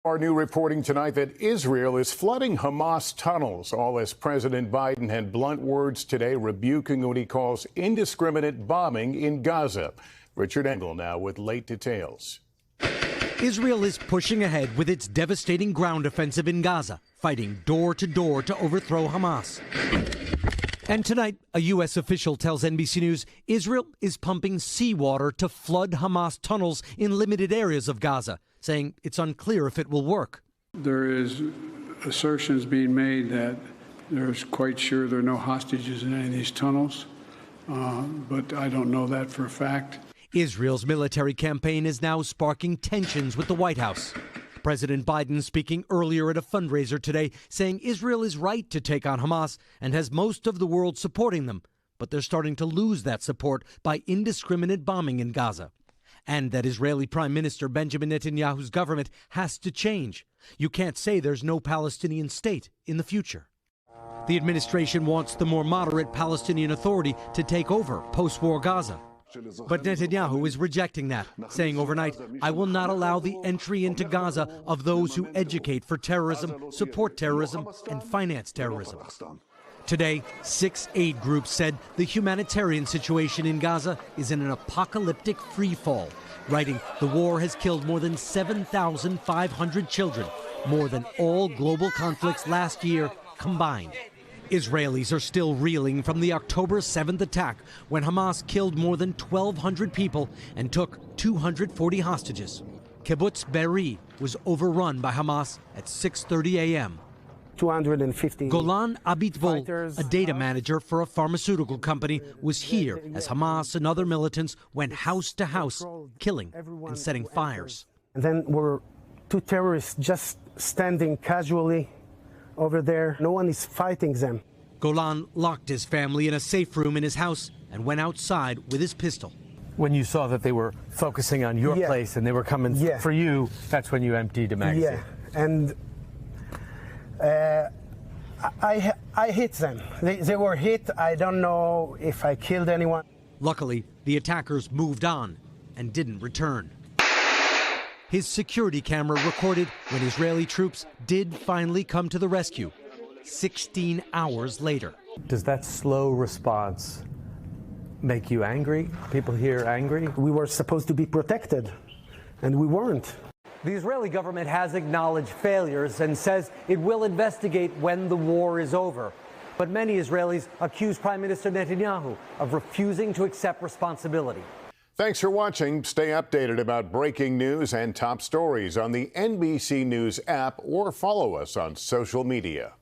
Our new reporting tonight that Israel is flooding Hamas tunnels, all as President Biden had blunt words today rebuking what he calls indiscriminate bombing in Gaza. Richard Engel now with late details. Israel is pushing ahead with its devastating ground offensive in Gaza, fighting door to door to overthrow Hamas. And tonight, a U.S. official tells NBC News Israel is pumping seawater to flood Hamas tunnels in limited areas of Gaza, saying it's unclear if it will work. There is assertions being made that there's quite sure there are no hostages in any of these tunnels, but I don't know that for a fact. Israel's military campaign is now sparking tensions with the White House. President Biden speaking earlier at a fundraiser today, saying Israel is right to take on Hamas and has most of the world supporting them, but they're starting to lose that support by indiscriminate bombing in Gaza. And that Israeli Prime Minister Benjamin Netanyahu's government has to change. You can't say there's no Palestinian state in the future. The administration wants the more moderate Palestinian Authority to take over post-war Gaza. But Netanyahu is rejecting that, saying overnight, I will not allow the entry into Gaza of those who educate for terrorism, support terrorism, and finance terrorism. Today, 6 aid groups said the humanitarian situation in Gaza is in an apocalyptic freefall, writing the war has killed more than 7,500 children, more than all global conflicts last year combined. Israelis are still reeling from the October 7th attack when Hamas killed more than 1,200 people and took 240 hostages. Kibbutz Be'eri was overrun by Hamas at 6:30 a.m. 250 Golan Abitvol, a data manager for a pharmaceutical company, was here as Hamas and other militants went house to house, killing and setting fires. And then were 2 terrorists just standing casually over there. No one is fighting them. Golan locked his family in a safe room in his house and went outside with his pistol. When you saw that they were focusing on your place and they were coming for you, that's when you emptied a magazine. Yeah, and I hit them. They were hit. I don't know if I killed anyone. Luckily, the attackers moved on and didn't return. His security camera recorded when Israeli troops did finally come to the rescue, 16 hours later. Does that slow response make you angry? People here angry? We were supposed to be protected, and we weren't. The Israeli government has acknowledged failures and says it will investigate when the war is over. But many Israelis accuse Prime Minister Netanyahu of refusing to accept responsibility. Thanks for watching. Stay updated about breaking news and top stories on the NBC News app or follow us on social media.